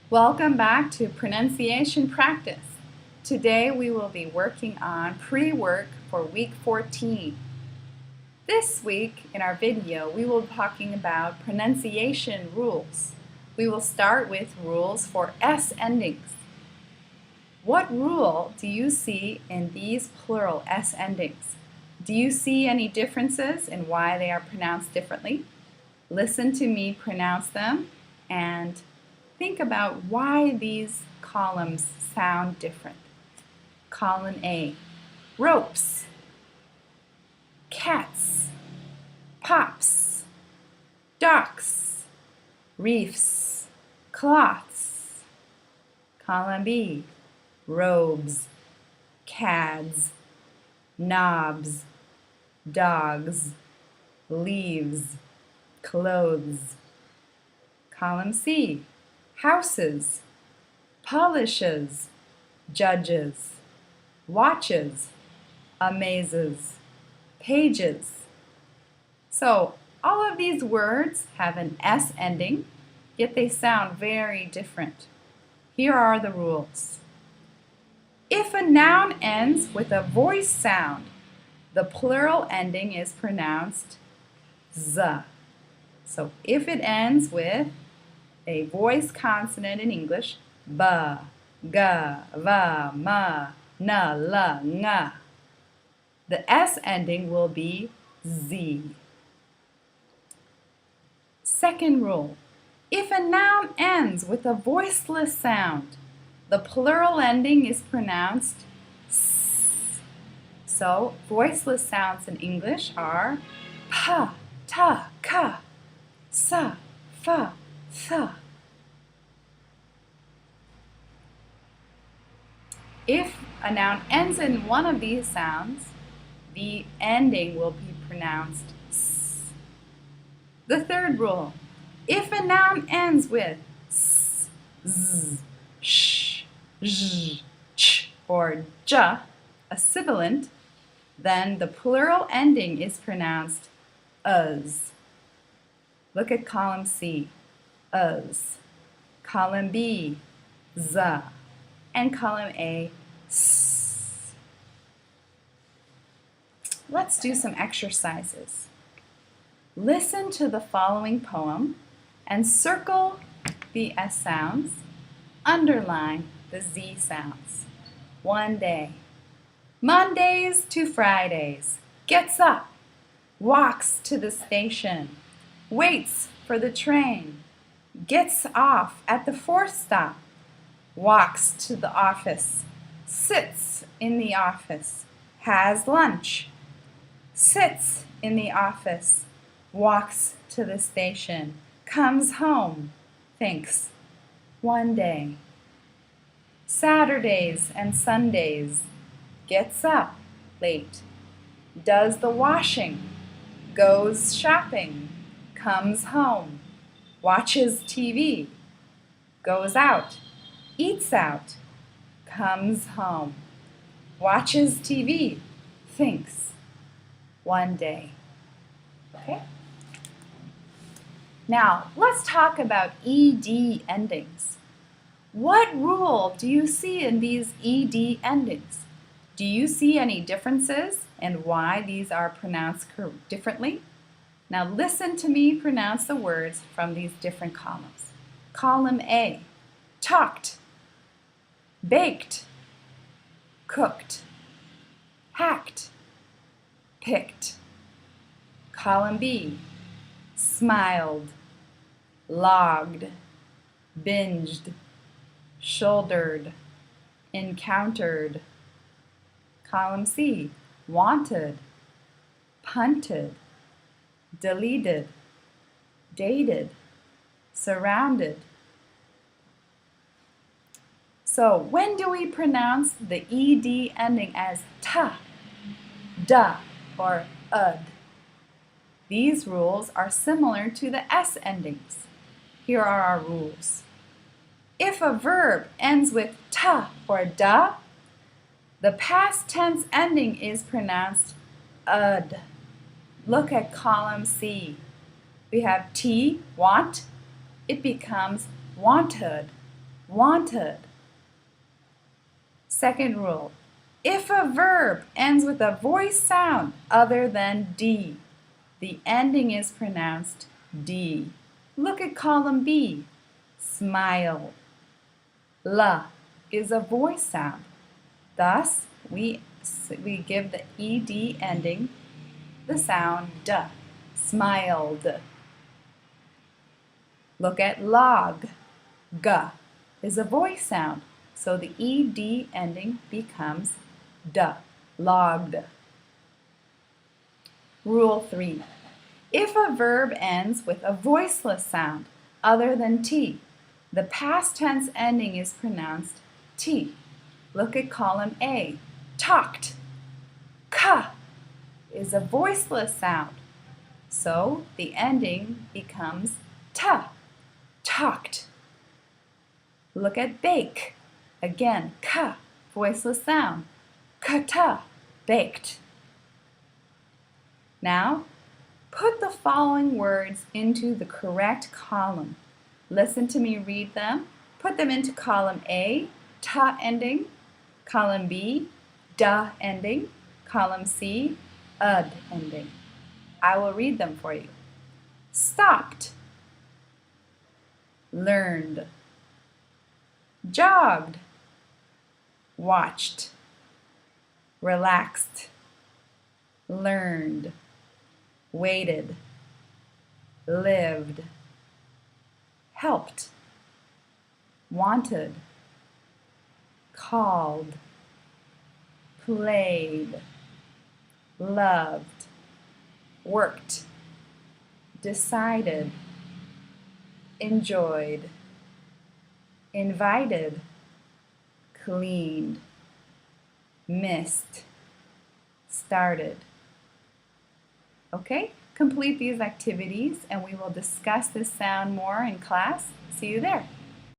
Welcome back to Pronunciation Practice. Today we will be working on pre-work for week 14. This week in our video we will be talking about pronunciation rules. We will start with rules for S endings. What rule do you see in these plural S endings? Do you see any differences in why they are pronounced differently? Listen to me pronounce them and think about why these columns sound different. Column A, ropes, cats, pops, docks, reefs, cloths. Column B, robes, cads, knobs, dogs, leaves, clothes. Column C, houses, polishes, judges, watches, amazes, pages. So all of these words have an S ending, yet they sound very different. Here are the rules. If a noun ends with a voice sound, the plural ending is pronounced Z. So if it ends with a voice consonant in English, ba, ga, va, ma, na, la, nga, the S ending will be Z. Second rule, if a noun ends with a voiceless sound, the plural ending is pronounced S. So voiceless sounds in English are pa, ta, ka, sa, fa, th. If a noun ends in one of these sounds, the ending will be pronounced S. The third rule, if a noun ends with S, Z, sh, zh, ch, or j, a sibilant, then the plural ending is pronounced uz. Look at column C, uz. Column B, z. And column A, s. Let's do some exercises. Listen to the following poem and circle the S sounds, underline the Z sounds. One day. Mondays to Fridays. Gets up, walks to the station, waits for the train, gets off at the fourth stop, walks to the office, sits in the office, has lunch, sits in the office, walks to the station, comes home, thinks. One day. Saturdays and Sundays. Gets up late, does the washing, goes shopping, comes home, watches TV, goes out, eats out, comes home, watches TV, thinks. One day. Okay? Now, let's talk about ED endings. What rule do you see in these ED endings? Do you see any differences and why these are pronounced differently? Now listen to me pronounce the words from these different columns. Column A, talked, baked, cooked, hacked, picked. Column B, smiled, logged, binged, shouldered, encountered. Column C, wanted, punted, deleted, dated, surrounded. So when do we pronounce the ED ending as ta, da, or ud? These rules are similar to the S endings. Here are our rules. If a verb ends with ta or da, the past tense ending is pronounced ud. Look at column C. We have T, want. It becomes wanted. wanted. Second rule, if a verb ends with a voice sound other than D, the ending is pronounced D. Look at column B, smile. La is a voice sound. Thus, we give the ED ending the sound D, smiled. Look at log. G is a voice sound, so the ED ending becomes D, logged. Rule 3. If a verb ends with a voiceless sound other than T, the past tense ending is pronounced T. Look at column A, talked. K is a voiceless sound, so the ending becomes T, talked. Look at bake. Again, K, voiceless sound. Kata, baked. Now, put the following words into the correct column. Listen to me read them. Put them into column A, ta ending, column B, da ending, column C, ud ending. I will read them for you. Stopped, learned, jogged, watched, relaxed, learned, waited, lived, helped, wanted, called, played, loved, worked, decided, enjoyed, invited, cleaned, missed, started. Okay, complete these activities and we will discuss this sound more in class. See you there.